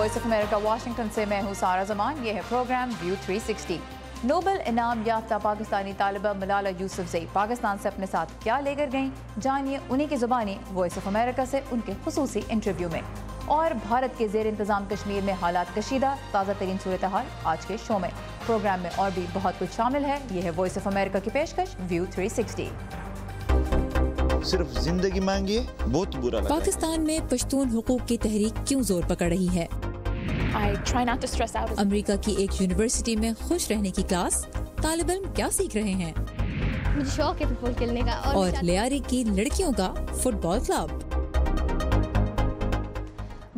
Voice of America Washington से मैं हूँ सारा जमान। ये है प्रोग्राम व्यू 360। नोबेल इनाम याफ्ता पाकिस्तानी तालिबा मलाला यूसुफजई पाकिस्तान से अपने साथ क्या लेकर गईं, जानिए उन्हीं की जुबानी वॉइस ऑफ अमेरिका से उनके खुसूसी इंटरव्यू में। और भारत के जेर इंतजाम कश्मीर में हालात कशीदा, ताज़ा तरीन सूरत हाल आज के शो में। प्रोग्राम में और भी बहुत कुछ शामिल है। ये है वॉइस ऑफ अमेरिका की पेशकश व्यू 360। सिर्फ जिंदगी मांगिए, बहुत बुरा लगा। पाकिस्तान में पश्तून हुकूक की तहरीक क्यों जोर पकड़ रही है? अमेरिका की एक यूनिवर्सिटी में खुश रहने की क्लास, तालिब इल्म क्या सीख रहे हैं? मुझे शौक है फुटबॉल खेलने का। और लियारी की लड़कियों का फुटबॉल क्लब।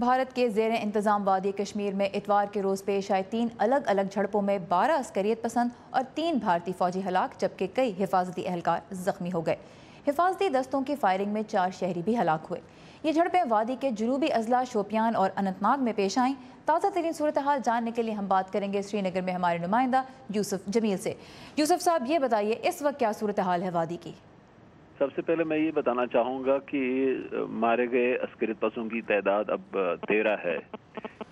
भारत के जेर इंतजाम वादी कश्मीर में इतवार के रोज पेश आए 3 अलग अलग झड़पों में 12 अस्करियत पसंद और 3 भारतीय फौजी हलाक, जबकि कई हिफाजती एहलकार जख्मी हो गए। हिफाजती दस्तों की फायरिंग में 4 शहरी भी हलाक हुए। ये झड़पें वादी के जुनूबी अजला शोपियान और अनंतनाग में पेश आईं। ताज़ा तरीन सूरत हाल जानने के लिए हम बात करेंगे श्रीनगर में हमारे नुमाइंदा यूसुफ जमील से। यूसुफ साहब, ये बताइए इस वक्त क्या सूरत हाल है वादी की? सबसे पहले मैं ये बताना चाहूँगा कि मारे गए अस्करियत पसंद की तादाद अब 13 है,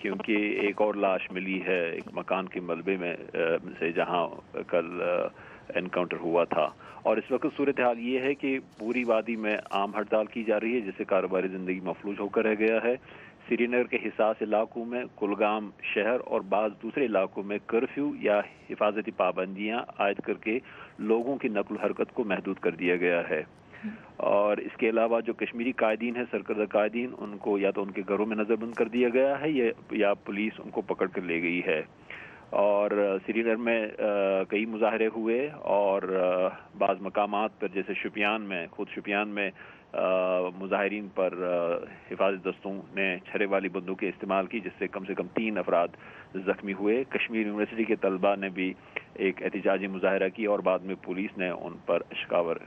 क्योंकि एक और लाश मिली है एक मकान के मलबे में से जहाँ कल एनकाउंटर हुआ था। और इस वक्त सूरत हाल ये है कि पूरी वादी में आम हड़ताल की जा रही है, जिससे कारोबारी ज़िंदगी मफलूज होकर रह गया है। श्रीनगर के हिसास इलाकों में, कुलगाम शहर और बाज़ दूसरे इलाकों में कर्फ्यू या हिफाजती पाबंदियाँ आयद करके लोगों की नकल हरकत को महदूद कर दिया गया है। और इसके अलावा जो कश्मीरी कायदीन है, सरकर्दा कायदीन, उनको या तो उनके घरों में नज़रबंद कर दिया गया है या पुलिस उनको पकड़ कर ले गई है। और श्रीनगर में कई मुजाहरे हुए और बाज़ मकामात पर, जैसे शुपियान में मुजाहिरीन पर हिफाजत दस्तों ने छर्रे वाली बंदूकें इस्तेमाल की, जिससे कम से कम 3 अफराद जख्मी हुए। कश्मीर यूनिवर्सिटी के तलबा ने भी एक एहतिजाजी मुजाहरा की और बाद में पुलिस ने उन पर अश्कावर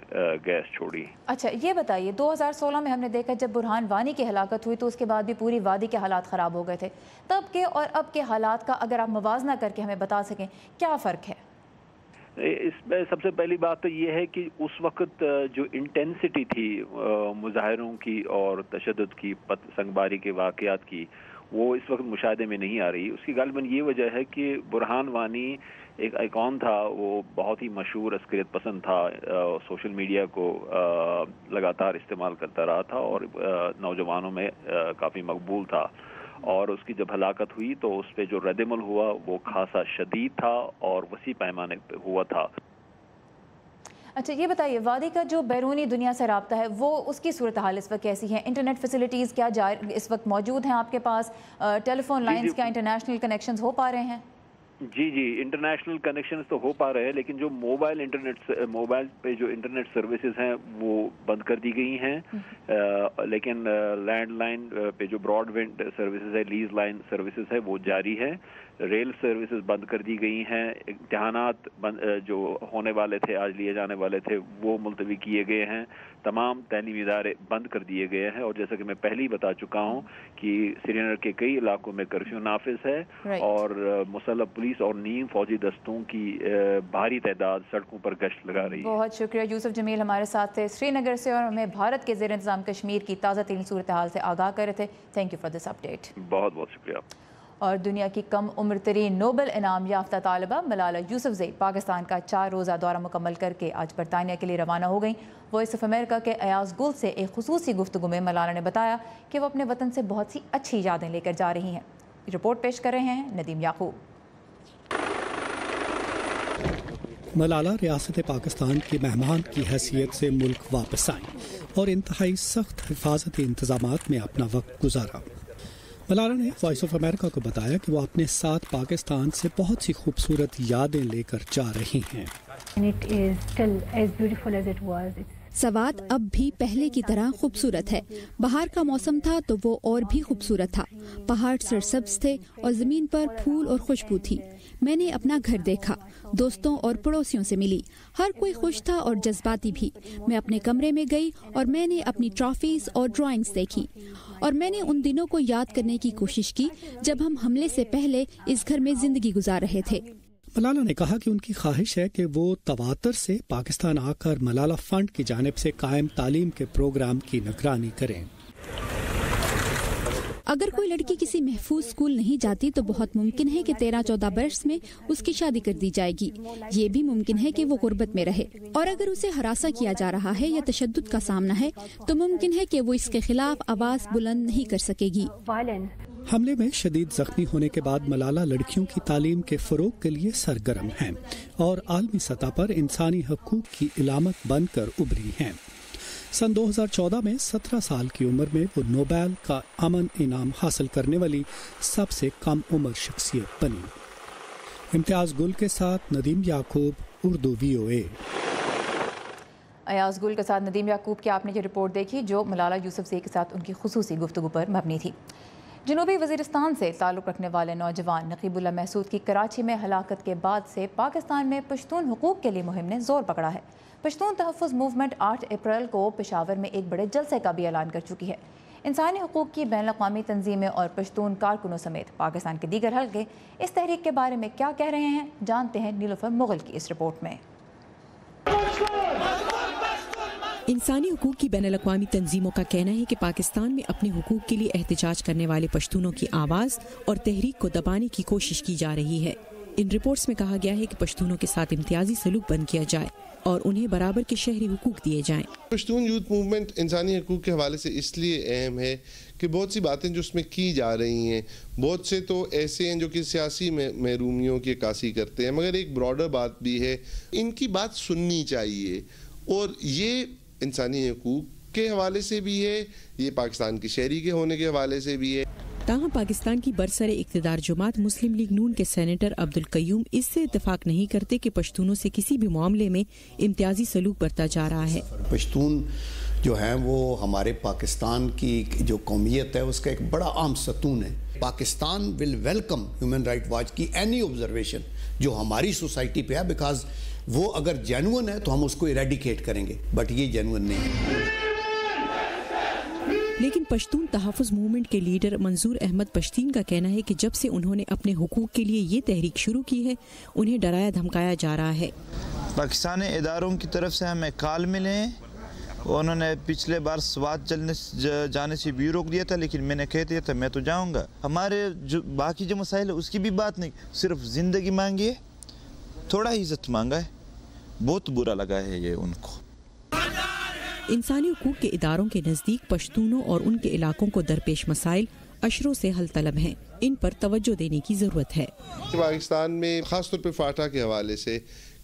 गैस छोड़ी। अच्छा, ये बताइए 2016 में हमने देखा जब बुरहान वानी की हलाकत हुई तो उसके बाद भी पूरी वादी के हालात ख़राब हो गए थे। तब के और अब के हालात का अगर आप मुवाजना करके हमें बता सकें क्या फ़र्क है? इसमें सबसे पहली बात तो ये है कि उस वक्त जो इंटेंसिटी थी मुजाहरों की और तशद्दुद की, संगबारी के वाक़यात की, वो इस वक्त मुशाहदे में नहीं आ रही। उसकी गालिबन ये वजह है कि बुरहान वानी एक आइकॉन था, वो बहुत ही मशहूर अस्करियत पसंद था, सोशल मीडिया को लगातार इस्तेमाल करता रहा था और नौजवानों में काफ़ी मकबूल था। और उसकी जब हलाकत हुई तो उस पर जो रद्दमल हुआ वो खासा शदीद था और वसी पैमाने पे हुआ था। अच्छा, ये बताइए वादी का जो बैरूनी दुनिया से राब्ता है वो उसकी सूरत हाल इस वक्त कैसी है? इंटरनेट फैसिलिटीज़ क्या इस वक्त मौजूद हैं आपके पास? टेलीफोन लाइंस क्या इंटरनेशनल कनेक्शंस हो पा रहे हैं? जी, इंटरनेशनल कनेक्शंस तो हो पा रहे हैं, लेकिन जो मोबाइल पे जो इंटरनेट सर्विसेज हैं वो बंद कर दी गई हैं। लेकिन लैंडलाइन पे जो ब्रॉडबैंड सर्विसेज है, लीज लाइन सर्विसेज है, वो जारी है। रेल सर्विसेज बंद कर दी गई हैं। इम्तिहानात जो होने वाले थे, आज लिए जाने वाले थे, वो मुलतवी किए गए हैं। तमाम तैलीमी इदारे बंद कर दिए गए हैं। और जैसा कि मैं पहले ही बता चुका हूँ कि श्रीनगर के कई इलाकों में कर्फ्यू नाफिज है और मुसल्लह पुलिस और नीम फौजी दस्तों की भारी तादाद सड़कों पर गश्त लगा रही है। बहुत शुक्रिया यूसुफ जमील हमारे साथ थे श्रीनगर से और हमें भारत के ज़ेर इंतज़ाम कश्मीर की ताज़ा तरीन सूरत हाल से आगाह कर रहे थे। Thank you for this update. बहुत बहुत शुक्रिया। और दुनिया की कम उम्र तरीन नोबेल इनाम याफ्ता तालिबा मलाला यूसुफजई पाकिस्तान का 4 रोज़ा दौरा मुकम्मल करके आज बरतानिया के लिए रवाना हो गई। वॉइस ऑफ अमेरिका के अयाज गुल से एक खुसूसी गुफ्तगू में मलाला ने बताया कि वो अपने वतन से बहुत सी अच्छी यादें लेकर जा रही हैं। रिपोर्ट पेश कर रहे हैं नदीम याकूब। मलाला रियासत पाकिस्तान की मेहमान की हैसियत से मुल्क वापस आईं और इंतहाई सख्त हिफाजती इंतजामात में अपना वक्त गुजारा। मलाला ने वॉइस ऑफ अमेरिका को बताया कि वो अपने साथ पाकिस्तान से बहुत सी खूबसूरत यादें लेकर जा रही हैं। सवात अब भी पहले की तरह खूबसूरत है। बाहर का मौसम था तो वो और भी खूबसूरत था। पहाड़ सरसब्ज थे और जमीन पर फूल और खुशबू थी। मैंने अपना घर देखा, दोस्तों और पड़ोसियों से मिली। हर कोई खुश था और जज्बाती भी। मैं अपने कमरे में गई और मैंने अपनी ट्रॉफीज और ड्राइंग्स देखी और मैंने उन दिनों को याद करने की कोशिश की जब हम हमले से पहले इस घर में जिंदगी गुजार रहे थे। मलाला ने कहा कि उनकी ख्वाहिश है कि वो तवातर से पाकिस्तान आकर मलाला फंड की जानिब से कायम तालीम के प्रोग्राम की निगरानी करें। अगर कोई लड़की किसी महफूज स्कूल नहीं जाती तो बहुत मुमकिन है कि 13-14 बरस में उसकी शादी कर दी जाएगी। ये भी मुमकिन है कि वो गुर्बत में रहे, और अगर उसे हरासा किया जा रहा है या तशद्दुद का सामना है तो मुमकिन है कि वो इसके खिलाफ आवाज बुलंद नहीं कर सकेगी। हमले में शदीद जख्मी होने के बाद मलाला लड़कियों की तालीम के फरोग के लिए सरगर्म हैं और आलमी सतह पर इंसानी हकूक की इलामत बनकर उभरी हैं। सन 2014 में 17 साल की उम्र में वो नोबेल का अमन इनाम हासिल करने वाली सबसे कम उम्र शख्सियत बनी। इम्तियाज गुल के साथ नदीम याकूब, उर्दू VOA। अयाज गुल के साथ नदीम याकूब की आपने जो रिपोर्ट देखी जो मलाला यूसुफजई के साथ उनकी खुसूसी गुफ्तगू पर मबनी थी। जनूबी वज़ीरिस्तान से ताल्लुक़ रखने वाले नौजवान नकीबुल्लाह महसूद की कराची में हलाकत के बाद से पाकिस्तान में पश्तून हुकूक़ के लिए मुहिम ने ज़ोर पकड़ा है। पश्तून तहफ़्फ़ुज़ मूवमेंट 8 अप्रैल को पेशावर में एक बड़े जलसे का भी ऐलान कर चुकी है। इंसानी हुकूक़ की बैनुल-अक़वामी तंजीमें और पश्तून कारकुनों समेत पाकिस्तान के दीगर हल्के इस तहरीक के बारे में क्या कह रहे हैं, जानते हैं नीलोफर मुग़ल की इस रिपोर्ट में। इंसानी हुकूक की बैनुल-अक़वामी तंजीमों का कहना है कि पाकिस्तान में अपने हुकूक के लिए एहतजाज करने वाले पश्तूनों की आवाज़ और तहरीक को दबाने की कोशिश की जा रही है। इन रिपोर्ट्स में कहा गया है कि पश्तूनों के साथ इम्तियाजी सलूक बंद किया जाए और उन्हें बराबर के शहरी हुकूक दिए जाएं। पश्तून यूथ मूवमेंट इंसानी हुकूक के हवाले से इसलिए अहम है कि बहुत सी बातें जो उसमें की जा रही हैं, बहुत से तो ऐसे हैं जो कि सियासी महरूमियों की अक्कासी करते हैं, मगर एक ब्रॉडर बात भी है, इनकी बात सुननी चाहिए। और ये इंसानी हुकूक के हवाले से भी है, ये पाकिस्तान की शहरी के होने के हवाले से भी है। ताहम पाकिस्तान की बरसरे इक़्तिदार जमात मुस्लिम लीग नून के सेनेटर अब्दुल कयूम इससे इत्तेफाक नहीं करते कि पश्तूनों से किसी भी मामले में इम्तियाजी सलूक बरता जा रहा है। पश्तून जो है वो हमारे पाकिस्तान की जो कौमियत है उसका एक बड़ा अहम सतून है। Pakistan will welcome human right watch की एनी ऑब्जर्वेशन जो हमारी सोसाइटी पे है, बिकॉज वो अगर जेन्युइन है तो हम उसको इरेडिकेट करेंगे, बट ये जेन्युइन नहीं है। लेकिन पश्तून तहफ़्फ़ुज़ मूवमेंट के लीडर मंजूर अहमद पश्तीन का कहना है कि जब से उन्होंने अपने हुकूक के लिए ये तहरीक शुरू की है उन्हें डराया धमकाया जा रहा है। पाकिस्तानी इदारों की तरफ से हमें कॉल मिले हैं, उन्होंने पिछले बार स्वात जाने से भी रोक दिया था, लेकिन मैंने कह दिया था मैं तो जाऊंगा। हमारे जो बाकी जो मसाइल है उसकी भी बात नहीं, सिर्फ ज़िंदगी मांगी है, थोड़ा ही इज्जत मांगा है। बहुत बुरा लगा है ये उनको। इंसानी हुकूक के इदारों के नज़दीक पश्तूनों और उनके इलाकों को दरपेश मसाइल अशरों से हल तलब हैं, इन पर तवज्जो देने की ज़रूरत है। पाकिस्तान में ख़ास तौर पे फाटा के हवाले से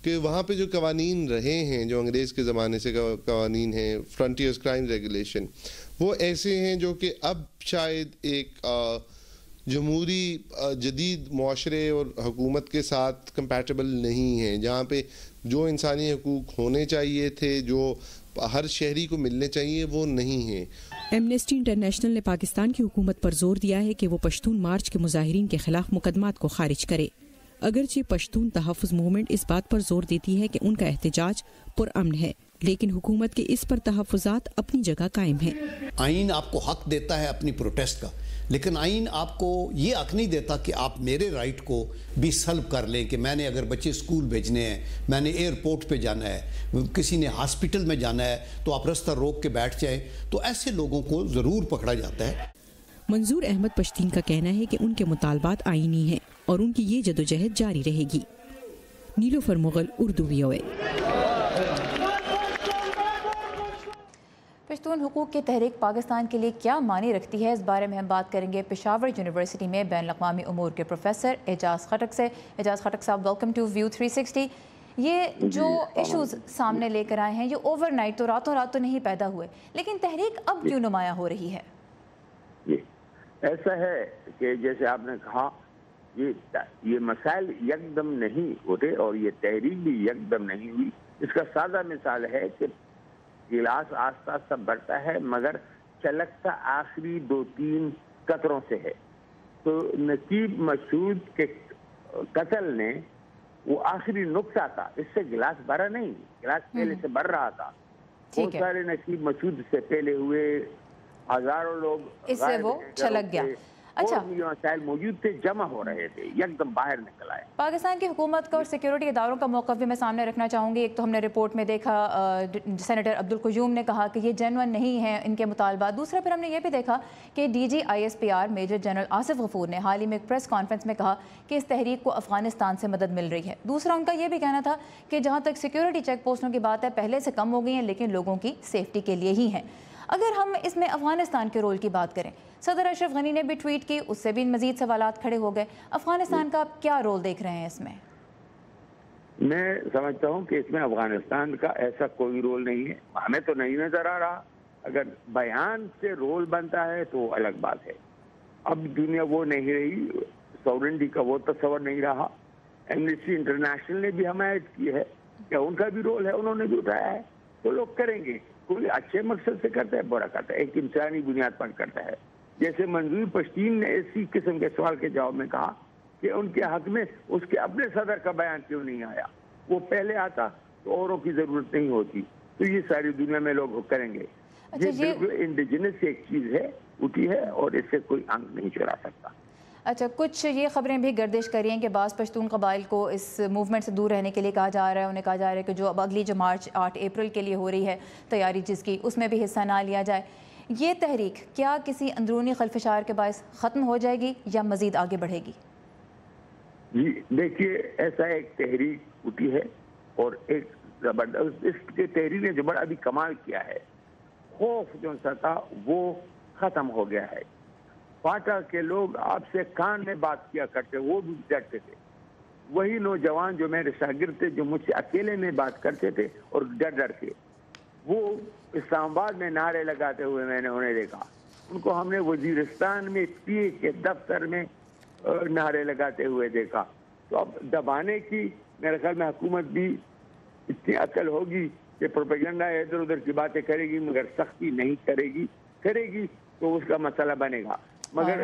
कि वहाँ पे जो कवानीन रहे हैं, जो अंग्रेज़ के ज़माने से कवानीन हैं, फ्रंटियर्स क्राइम रेगुलेशन, वो ऐसे हैं जो कि अब शायद एक जमहूरी जदीद मुआशरे और हुकूमत के साथ कंपैटिबल नहीं हैं, जहाँ पे जो इंसानी हकूक़ होने चाहिए थे, जो हर शहरी को मिलने चाहिए, वो नहीं है। एमनेस्टी इंटरनेशनल ने पाकिस्तान की हुकूमत पर जोर दिया है कि वो पश्तून मार्च के मुजाहिरीन के खिलाफ मुकदमात को खारिज करे। अगरचे पश्तून तहफ़्फ़ुज़ मूवमेंट इस बात पर जोर देती है कि उनका एहतजाज पुरअमन है, लेकिन हुकूमत के इस पर तहफ़्फ़ुज़ात अपनी जगह कायम है। आइन आपको हक देता है अपनी प्रोटेस्ट का, लेकिन आइन आपको ये हक नहीं देता कि आप मेरे राइट को भी सल्ब कर लें कि मैंने अगर बच्चे स्कूल भेजने हैं, मैंने एयरपोर्ट पे जाना है, किसी ने हॉस्पिटल में जाना है, तो आप रास्ता रोक के बैठ जाएं, तो ऐसे लोगों को ज़रूर पकड़ा जाता है। मंजूर अहमद पश्तीन का कहना है कि उनके मुतालबात आईनी हैं और उनकी ये जदोजहद जारी रहेगी। नीलोफर मुग़ल, उर्दू VOA। पश्तून हुकूक की तहरीक पाकिस्तान के लिए क्या मानी रखती है, इस बारे में हम बात करेंगे पेशावर यूनिवर्सिटी में बैनुल-अक़वामी उमूर के प्रोफेसर एजाज खटक से। एजाज खटक साहब, वेलकम टू व्यू 360। ये जो इश्यूज सामने लेकर आए हैं, ये ओवरनाइट तो रातों रात तो नहीं पैदा हुए, लेकिन तहरीक अब क्यों नुमाया हो रही है? ऐसा है कि जैसे आपने कहा, ये मसाइल यकदम नहीं होते और ये तहरीक भी यकदम नहीं हुई। इसका सादा मिसाल है कि गिलास आस्ता आस्ता बढ़ता है मगर चलकता आखिरी 2-3 कतरों से है। तो नकीब मसूद के कत्ल ने वो आखिरी नुक्ता था, इससे गिलास भरा नहीं, गिलास पहले से बढ़ रहा था। बहुत सारे नकीब मसूद से पहले हुए, हजारों लोग इससे वो छलक गया। अच्छा, और ये मसाइल मौजूद थे, जमा हो रहे थे, एकदम बाहर निकल आए। पाकिस्तान की हुकूमत का और सिक्योरिटी इदारों का मौक़िफ़ भी मैं सामने रखना चाहूँगी। एक तो हमने रिपोर्ट में देखा सेनेटर अब्दुल क़य्यूम ने कहा कि ये जेन्युइन नहीं है इनके मुतालबा। दूसरा फिर हमने ये भी देखा कि DG ISPR major general Asif Ghafoor ने हाल ही में एक प्रेस कॉन्फ्रेंस में कहा कि इस तहरीक को अफगानिस्तान से मदद मिल रही है। दूसरा उनका ये भी कहना था कि जहाँ तक सिक्योरिटी चेक पोस्टों की बात है पहले से कम हो गई हैं, लेकिन लोगों की सेफ्टी के लिए ही हैं। अगर हम इसमें अफगानिस्तान के रोल की बात करें, सदर अशरफ गनी ने भी ट्वीट की, उससे भी मजीद सवालात खड़े हो गए। अफगानिस्तान का आप क्या रोल देख रहे हैं इसमें? मैं समझता हूँ कि इसमें अफगानिस्तान का ऐसा कोई रोल नहीं है, हमें तो नहीं नजर आ रहा। अगर बयान से रोल बनता है तो अलग बात है। अब दुनिया वो नहीं रही, सॉवरेनिटी का वो तस्वर नहीं रहा। एमनेस्टी इंटरनेशनल ने भी हमायत की है, क्या उनका भी रोल है, उन्होंने भी उठाया है, तो लोग करेंगे। कोई अच्छे मकसद से करता है, बुरा करता है, एक इंसानी बुनियाद पर करता है। जैसे मंजूर पश्तीन ने इसी किस्म के सवाल के जवाब में कहा कि उनके हक में उसके अपने सदर का बयान क्यों नहीं आया, वो पहले आता तो औरों की जरूरत नहीं होती। तो ये सारी दुनिया में लोग करेंगे। अच्छा, ये बिल्कुल इंडिजिनस एक चीज है, उठी है, और इससे कोई अंग नहीं चुरा सकता। अच्छा, कुछ ये खबरें भी गर्दिश करी हैं कि बाज़ पश्तून कबाइल को इस मूवमेंट से दूर रहने के लिए कहा जा रहा है। उन्हें कहा जा रहा है कि जो अब अगली जो मार्च 8 अप्रैल के लिए हो रही है तैयारी जिसकी, उसमें भी हिस्सा ना लिया जाए। ये तहरीक क्या किसी अंदरूनी खलफशार के बायस ख़त्म हो जाएगी या मज़ीद आगे बढ़ेगी? जी देखिए, ऐसा एक तहरीक उठी है और एक ज़बरदस्त इसके तहरीक ने जो बड़ा अभी कमाल किया है, खौफ जो सा था वो ख़त्म हो गया है। फाटा के लोग आपसे कान में बात किया करते, वो भी डरते थे। वही नौजवान जो मेरे शागिर्द थे, जो मुझसे अकेले में बात करते थे और डर डर के, वो इस्लामाबाद में नारे लगाते हुए मैंने उन्हें देखा। उनको हमने वजीरिस्तान में PA के दफ्तर में नारे लगाते हुए देखा। तो अब दबाने की मेरे ख्याल में हुकूमत भी इतनी अकल होगी कि प्रोपेगेंडा इधर उधर की बातें करेगी, मगर सख्ती नहीं करेगी तो उसका मसला बनेगा। मगर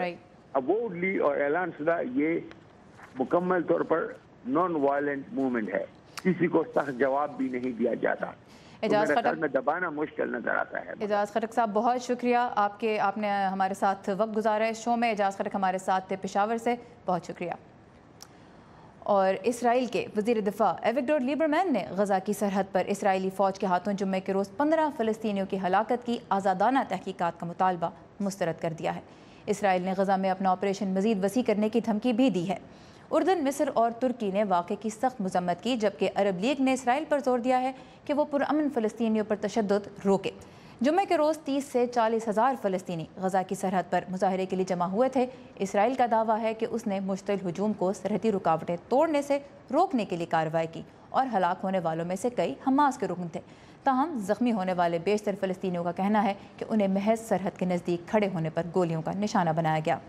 अवोर्डली और ऐलान शुदा ये मुकम्मल तौर पर नॉन वायलेंट मूवमेंट है, किसी को सख्त जवाब भी नहीं दिया जाता। एजाज खटक में दबाना मुश्किल नजर आता है। एजाज खटक साहब, बहुत शुक्रिया आपने हमारे साथ वक्त गुजारा है शो में। एजाज खटक हमारे साथ थे पेशावर से, बहुत शुक्रिया। और इसराइल के वज़ीर दिफा एविगडोर लीबरमैन ने गज़ा की सरहद पर इसराइली फ़ौज के हाथों जुम्मे के रोज़ 15 फ़लस्तीनियों की हलाकत की आज़ादाना तहकीकात का मुतालबा मुस्तरद कर दिया है। इसराइल ने गज़ा में अपना ऑपरेशन मज़ीद वसी करने की धमकी भी दी है। उर्दन, मिस्र और तुर्की ने वाक़े की सख्त मज़म्मत की, जबकि अरब लीग ने इसराइल पर जोर दिया है कि वो पुरअमन फ़लस्तीनियों पर तशद्दुद रोके। जुम्मे के रोज़ 30 से 40 हज़ार फ़लस्तीनी गज़ा की सरहद पर मुजाहरे के लिए जमा हुए थे। इसराइल का दावा है कि उसने मुश्तिल हुजूम को सरहदी रुकावटें तोड़ने से रोकने के लिए कार्रवाई की और हलाक होने वालों में से कई हमास के रुकन थे। ताहम ज़ख्मी होने वाले बेशतर फ़लस्तीनियों का कहना है कि उन्हें महज सरहद के नज़दीक खड़े होने पर गोलियों का निशाना बनाया गया।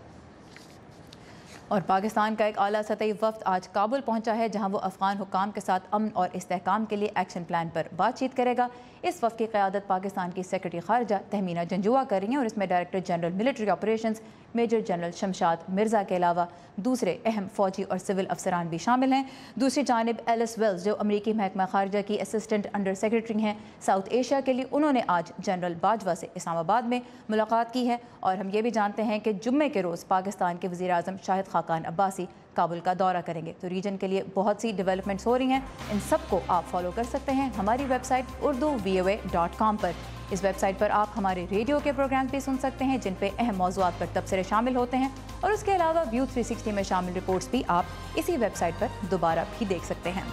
और पाकिस्तान का एक आला सतही वफ़द आज काबुल पहुंचा है, जहां वो अफ़गान हुकाम के साथ अमन और इस्तेहकाम के लिए एक्शन प्लान पर बातचीत करेगा। इस वफ़द की क़यादत पाकिस्तान की सेक्रेटरी ख़ारजा तहमीना जंजुआ कर रही हैं और इसमें director general military operations major general Shamshad Mirza के अलावा दूसरे अहम फ़ौजी और सिविल अफसरान भी शामिल हैं। दूसरी जानिब एलिस वेल्स, जो अमरीकी महकमा ख़ारजा की असिस्टेंट अंडर सेक्रेटरी हैं साउथ एशिया के लिए, उन्होंने आज जनरल बाजवा से इस्लामाबाद में मुलाकात की है। और हम ये भी जानते हैं कि जुम्मे के रोज़ पाकिस्तान के वज़ीर आज़म शाहिद खाकान अब्बासी काबुल का दौरा करेंगे। तो रीजन के लिए बहुत सी डेवलपमेंट्स हो रही हैं, इन सब को आप फॉलो कर सकते हैं हमारी वेबसाइट urduvoa.com पर। इस वेबसाइट पर आप हमारे रेडियो के प्रोग्राम्स भी सुन सकते हैं, जिन पे अहम मौज़ूआत पर तबसरे शामिल होते हैं, और उसके अलावा व्यू 360 में शामिल रिपोर्ट्स भी आप इसी वेबसाइट पर दोबारा भी देख सकते हैं।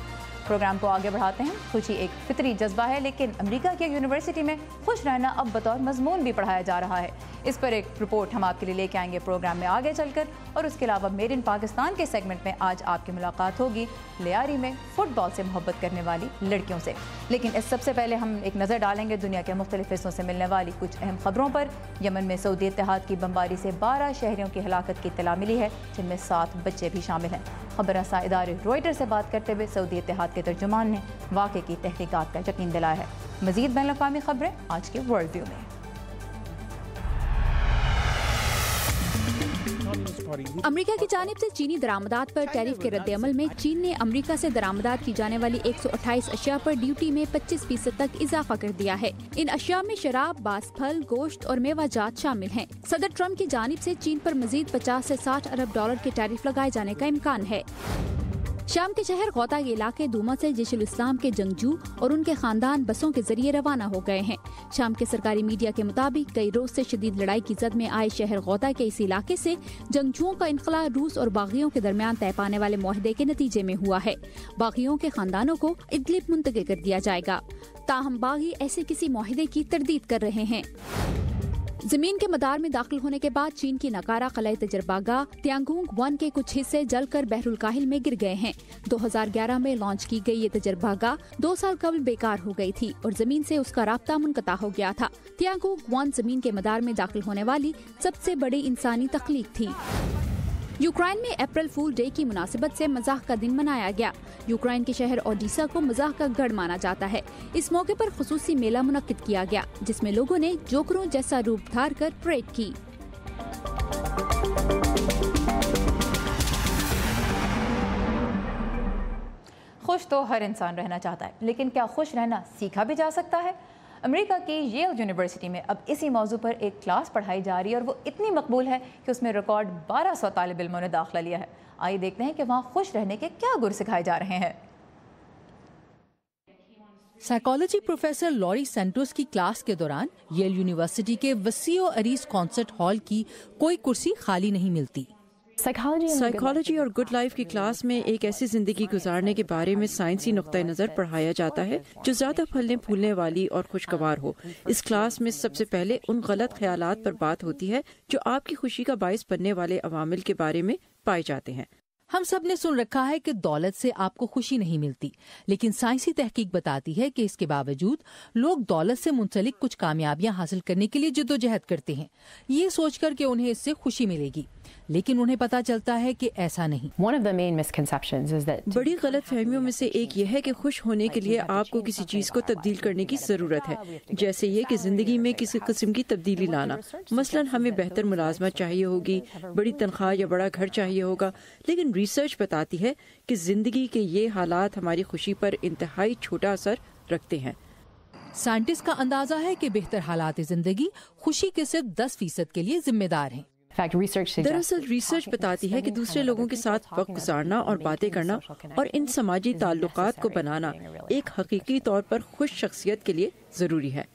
प्रोग्राम को आगे बढ़ाते हैं। खुशी एक फितरी जज्बा है, लेकिन अमेरिका की यूनिवर्सिटी में खुश रहना अब बतौर मजमून भी पढ़ाया जा रहा है। इस पर एक रिपोर्ट हम आपके लिए लेके आएंगे प्रोग्राम में आगे चलकर। और उसके अलावा मेड इन पाकिस्तान के सेगमेंट में आज आपकी मुलाकात होगी लियारी में फुटबॉल से मोहब्बत करने वाली लड़कियों से। लेकिन इस सबसे पहले हम एक नज़र डालेंगे दुनिया के मुख्तलिफ हिस्सों से मिलने वाली कुछ अहम खबरों पर। यमन में सऊदी इत्तेहाद की बमबारी से 12 शहरियों की हलाकत की इत्तला मिली है, जिनमें 7 बच्चे भी शामिल हैं। खबर रसा इदारे रॉयटर से बात करते हुए सऊदी इत्तेहाद के तर्जुमान ने वाक़े की तहकीकात का यकीन दिलाया है। मज़ीद बैनुल-अक़वामी खबरें आज के वर्ल्ड व्यू में। अमेरिका की जानिब से चीनी दरामदात पर टैरिफ के रद्द-ए-अमल में चीन ने अमेरिका से दरामदात की जाने वाली 128 अशिया पर ड्यूटी में 25% तक इजाफा कर दिया है। इन अशिया में शराब, बास फल, गोश्त और मेवाजात शामिल हैं। सदर ट्रम्प की जानिब से चीन पर मजीद 50 से 60 अरब डॉलर के टैरिफ लगाए जाने का इम्कान है। शाम के शहर गौता के इलाके दूमा से जैशुल इस्लाम के जंगजू और उनके खानदान बसों के जरिए रवाना हो गए हैं। शाम के सरकारी मीडिया के मुताबिक कई रोज से शदीद लड़ाई की जद में आए शहर गौता के इस इलाके से जंगजुओं का इनखला रूस और बागियों के दरमियान तय पाने वाले मुआहदे के नतीजे में हुआ है। बागियों के खानदानों को इदलिब मुंतकिल कर दिया जाएगा। ताहम बागी ऐसे किसी मुआहदे की तरदीद कर रहे हैं। जमीन के मदार में दाखिल होने के बाद चीन की नकारा कलाई तजर्बागाह त्यांगुंग 1 के कुछ हिस्से जलकर बहरुल काहिल में गिर गए हैं। 2011 में लॉन्च की गई ये तजर्बागाह 2 साल कबल बेकार हो गई थी और जमीन से उसका राब्ता मुनक़ता हो गया था। त्यांगुंग 1 जमीन के मदार में दाखिल होने वाली सबसे बड़ी इंसानी तख्लीक थी। यूक्रेन में अप्रैल फूल डे की मुनासिबत से मजाक का दिन मनाया गया। यूक्रेन के शहर ओडिशा को मजाक का गढ़ माना जाता है। इस मौके पर खुसूसी मेला मुनक्किद किया गया जिसमें लोगों ने जोकरों जैसा रूप धार कर परेड की। खुश तो हर इंसान रहना चाहता है, लेकिन क्या खुश रहना सीखा भी जा सकता है? अमेरिका की येल यूनिवर्सिटी में अब इसी मौजू पर एक क्लास पढ़ाई जा रही है और वो इतनी मकबूल है कि उसमें रिकॉर्ड 1200 तालिब इल्मों ने दाखिला लिया है। आइए देखते हैं कि वहाँ खुश रहने के क्या गुर सिखाए जा रहे हैं। साइकोलॉजी प्रोफेसर लॉरी सेंटोस की क्लास के दौरान येल यूनिवर्सिटी के वसीओ अरीज कॉन्सर्ट हॉल की कोई कुर्सी खाली नहीं मिलती। साइकोलॉजी और गुड लाइफ की क्लास में एक ऐसी जिंदगी गुजारने के बारे में साइंसी नुक्ता नज़र पढ़ाया जाता है जो ज़्यादा फलने फूलने वाली और खुशगवार हो। इस क्लास में सबसे पहले उन गलत ख्यालात पर बात होती है जो आपकी खुशी का बाइस बनने वाले अवामिल के बारे में पाए जाते हैं। हम सब ने सुन रखा है कि दौलत से आपको खुशी नहीं मिलती, लेकिन साइंसी तहकीक बताती है कि इसके बावजूद लोग दौलत से मुंसलिक कुछ कामयाबियां हासिल करने के लिए जद्दोजहद करते हैं, ये सोचकर कि उन्हें इससे खुशी मिलेगी, लेकिन उन्हें पता चलता है कि ऐसा नहीं। बड़ी गलत फहमियों में से एक यह है कि खुश होने के लिए आपको किसी चीज को तब्दील करने की जरूरत है, जैसे ये कि जिंदगी में किसी किस्म की तब्दीली लाना। मसलन हमें बेहतर मुलाजमत चाहिए होगी, बड़ी तनख्वाह या बड़ा घर चाहिए होगा, लेकिन रिसर्च बताती है कि जिंदगी के ये हालात हमारी खुशी पर इंतहाई छोटा असर रखते हैं। साइंटिस्ट का अंदाजा है कि बेहतर हालात जिंदगी खुशी के सिर्फ 10% के लिए जिम्मेदार हैं। दरअसल रिसर्च बताती है कि दूसरे लोगों के साथ वक्त गुजारना और बातें करना और इन समाजी ताल्लुकात को बनाना एक हकीकी तौर पर खुश शख्सियत के लिए जरूरी है।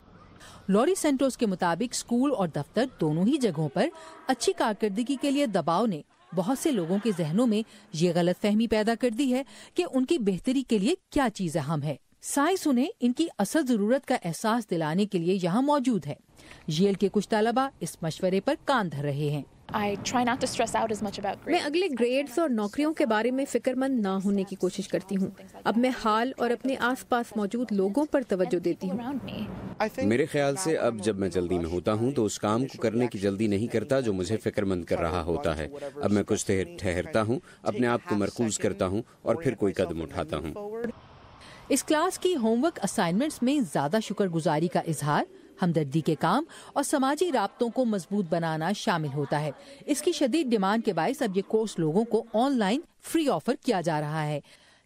लॉरी सेंटोस के मुताबिक स्कूल और दफ्तर दोनों ही जगहों पर अच्छी कारकर्दगी के लिए दबाव ने बहुत से लोगों के जहनों में ये गलत फहमी पैदा कर दी है कि उनकी बेहतरी के लिए क्या चीज अहम है। साइंस उन्हें इनकी असल जरूरत का एहसास दिलाने के लिए यहाँ मौजूद है। येल के कुछ तलबा इस मशवरे पर कान धर रहे हैं। मैं अगले ग्रेड्स और नौकरियों के बारे में फिक्रमंद ना होने की कोशिश करती हूँ। अब मैं हाल और अपने आसपास मौजूद लोगों पर तवज्जो देती हूँ। मेरे ख्याल से अब जब मैं जल्दी में होता हूँ तो उस काम को करने की जल्दी नहीं करता जो मुझे फिक्रमंद कर रहा होता है। अब मैं कुछ ठहरता हूँ, अपने आप को मरकूज करता हूँ और फिर कोई कदम उठाता हूँ। इस क्लास की होमवर्क असाइनमेंट्स में ज्यादा शुक्रगुजारी का इजहार, हमदर्दी के काम और समाजी राब्तों को मजबूत बनाना शामिल होता है। इसकी शदीद डिमांड के बायस अब ये कोर्स लोगों को ऑनलाइन फ्री ऑफर किया जा रहा है।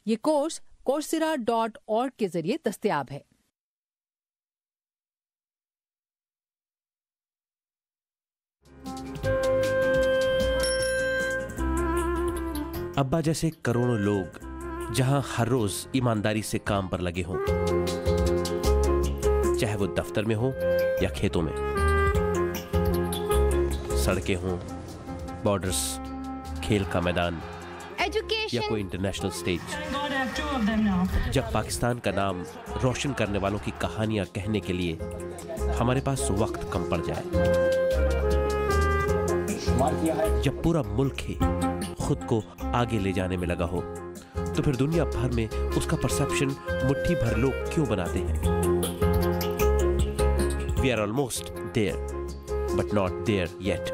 ये कोर्स coursera.org के जरिए दस्तयाब है। अब्बा जैसे करोड़ों लोग जहां हर रोज ईमानदारी से काम पर लगे हों, चाहे वो दफ्तर में हो या खेतों में, सड़कें हों, बॉर्डर्स, खेल का मैदान या कोई इंटरनेशनल स्टेज, जब पाकिस्तान का नाम रोशन करने वालों की कहानियां कहने के लिए हमारे पास वक्त कम पड़ जाए, जब पूरा मुल्क ही खुद को आगे ले जाने में लगा हो, तो फिर दुनिया भर में उसका परसेप्शन मुट्ठी भर लोग क्यों बनाते हैं? We are almost there, but not there yet.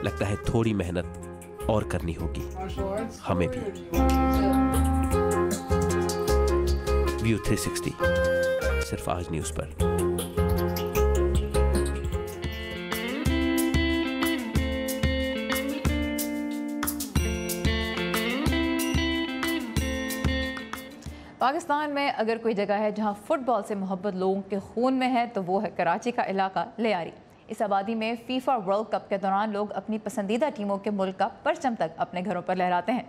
लगता है थोड़ी मेहनत और करनी होगी हमें भी। व्यू 360 सिर्फ आज न्यूज़ पर। پاکستان میں اگر کوئی جگہ ہے جہاں فٹ بال سے محبت لوگوں کے خون میں ہے تو وہ ہے کراچی کا علاقہ لیاری۔ اس آبادی میں فیفا ورلڈ کپ کے دوران لوگ اپنی پسندیدہ ٹیموں کے ملک کا پرچم تک اپنے گھروں پر لہراتے ہیں۔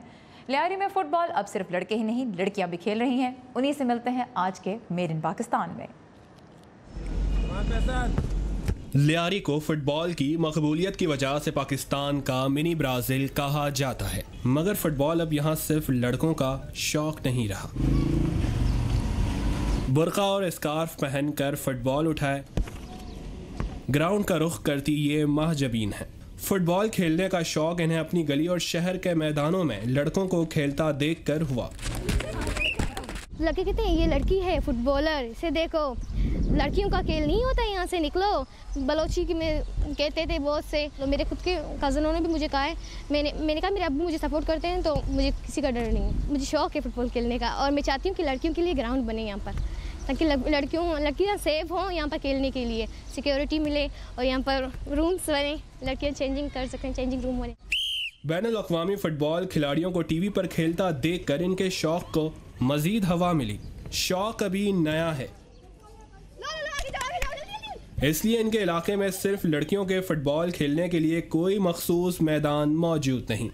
لیاری میں فٹ بال اب صرف لڑکے ہی نہیں لڑکیاں بھی کھیل رہی ہیں، انہی سے ملتے ہیں آج کے میڈ ان پاکستان میں۔ لیاری کو فٹ بال کی مقبولیت کی وجہ سے پاکستان کا منی برازیل کہا جاتا ہے، مگر فٹ بال اب یہاں صرف لڑکوں کا شوق نہیں رہا۔ برقع اور اسکارف پہن کر فٹ بال اٹھائے گراؤنڈ کا رخ کرتی یہ مہجبین ہیں۔ فٹ بال کھیلنے کا شوق انہیں اپنی گلی اور شہر کے میدانوں میں لڑکوں کو کھیلتا دیکھ کر ہوا۔ لڑکے کہتے ہیں یہ لڑکی ہے فٹ بالر، اسے دیکھو، لڑکیوں کا کھیل نہیں ہوتا، یہاں سے نکلو۔ بلوچی کی میں کہتے تھے بہت سے، تو میرے خود کے کزنوں نے بھی مجھے کہا ہے، میں نے کہا میرے ابو مجھے سپورٹ کرتے ہیں تو مجھے کسی کا ڈر نہیں، مجھے شوق ہے فٹ بال کھیلنے کا، اور میں چاہتی ہوں کہ لڑکیوں کے لیے گراؤنڈ بنے یہاں پر، تاکہ لڑکیاں سیف ہوں یہاں پر کھیلنے کے لیے، سیکیورٹی ملے اور یہاں پر رومس بنے، لڑکیاں چینجنگ کر سکیں، چینجنگ روم بنے۔ بین الاقوامی فٹ بال کھلاڑیوں کو ٹی وی پر کھیلتا دیکھ کر ان کے شوق کو مزید ہوا ملی۔ شوق ابھی نیا ہے، اس لیے ان کے علاقے میں صرف لڑکیوں کے فٹ بال کھیلنے کے لیے کوئی مخصوص میدان موجود نہیں،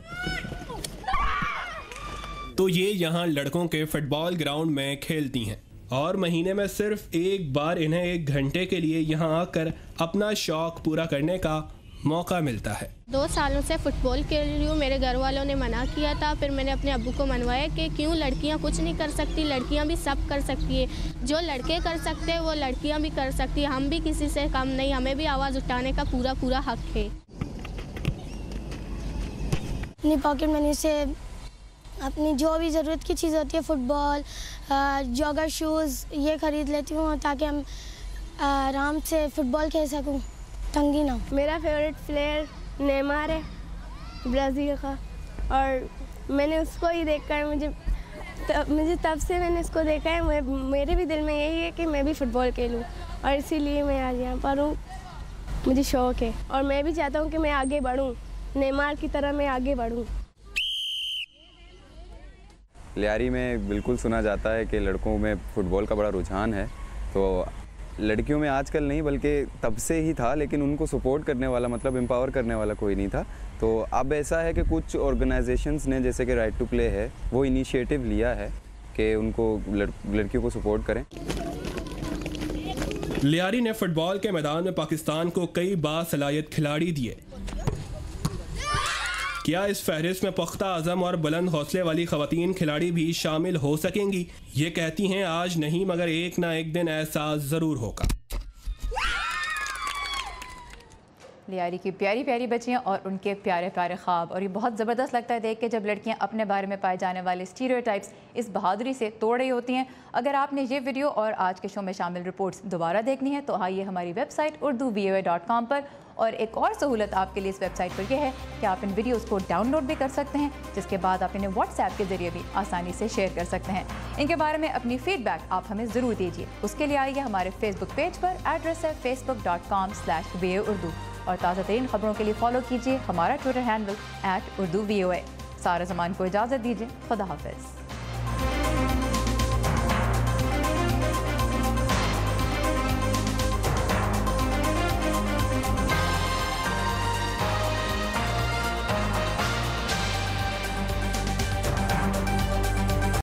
تو یہ یہاں لڑکوں کے فٹ بال گراؤنڈ میں کھیلتی ہیں، اور مہینے میں صرف ایک بار انہیں 1 گھنٹے کے لیے یہاں آ کر اپنا شوق پورا کرنے کا موقع ملتا ہے۔ 2 سالوں سے فٹ بال کھیل رہی ہوں، میرے گھر والوں نے منع کیا تھا، پھر میں نے اپنے ابو کو منوایا کہ کیوں لڑکیاں کچھ نہیں کر سکتی، لڑکیاں بھی سب کر سکتی ہیں، جو لڑکے کر سکتے ہیں وہ لڑکیاں بھی کر سکتی ہیں، ہم بھی کسی سے کم نہیں، ہمیں بھی آواز اٹھانے کا پورا حق ہے۔ اپنی پاکٹ منی سے اپنی جو بھی ضرورت کی چیز ہوتی ہے، فٹ بال، جاگر شوز، یہ خرید لیتی ہوں تاکہ ہم آرام سے فٹ بال کھیل سکوں، تنگی نہ۔ میرا فیوریٹ پلیئر نیمار ہے برازیل کا، اور میں نے اس کو ہی دیکھ کر مجھے تب سے میں نے اس کو دیکھا ہے، میرے بھی دل میں یہی ہے کہ میں بھی فٹ بال کھیلوں، اور اسی لیے میں آج یہاں پر ہوں، مجھے شوق ہے، اور میں بھی چاہتا ہوں کہ میں آگے بڑھوں، نیمار کی طرح میں آگے بڑھوں۔ لیاری میں بالکل سنا جاتا ہے کہ لڑکوں میں فٹ بال کا بڑا رجحان ہے، تو لڑکیوں میں آج کل نہیں بلکہ تب سے ہی تھا، لیکن ان کو سپورٹ کرنے والا، مطلب امپاور کرنے والا کوئی نہیں تھا، تو اب ایسا ہے کہ کچھ آرگنائزیشنز نے، جیسے کہ رائٹ ٹو پلے ہے، وہ انیشیٹو لیا ہے کہ ان کو لڑکیوں کو سپورٹ کریں۔ لیاری نے فٹ بال کے میدان میں پاکستان کو کئی باصلاحیت کھلاڑی دیے۔ کیا اس فہرست میں پختہ عزم اور بلند حوصلے والی خواتین کھلاڑی بھی شامل ہو سکیں گی؟ یہ کہتی ہیں آج نہیں مگر ایک نہ ایک دن ایسا ضرور ہوگا۔ لیاری کی پیاری پیاری بچیاں اور ان کے پیارے پیارے خواب، اور یہ بہت زبردست لگتا ہے دیکھ کے جب لڑکیاں اپنے بارے میں پائے جانے والے اسٹیریوٹائپس اس بہادری سے توڑ رہی ہوتی ہیں۔ اگر آپ نے یہ ویڈیو اور آج کے شو میں شامل رپورٹس دوبارہ دیکھنی ہے تو آئیے ہماری ویب سائٹ urduvoa.com پر، اور ایک اور سہولت آپ کے لیے اس ویب سائٹ پر یہ ہے کہ آپ ان ویڈیوز کو ڈاؤن لوڈ بھی کر سکتے ہیں، جس کے بعد آپ انہیں واٹس ایپ کے ذریعے بھی آسانی سے شیئر کر سکتے ہیں۔ ان کے بارے میں اپنی فیڈ بیک آپ ہمیں ضرور دیجیے، اس کے لیے آئیے ہمارے فیس بک پیج پر، ایڈریس ہے facebook.com/voa-urdu، اور تازہ ترین خبروں کے لیے فالو کیجیے ہمارا ٹویٹر ہینڈل @urduvoa۔ سارا زمان کو اجازت دیجیے، خدا حافظ۔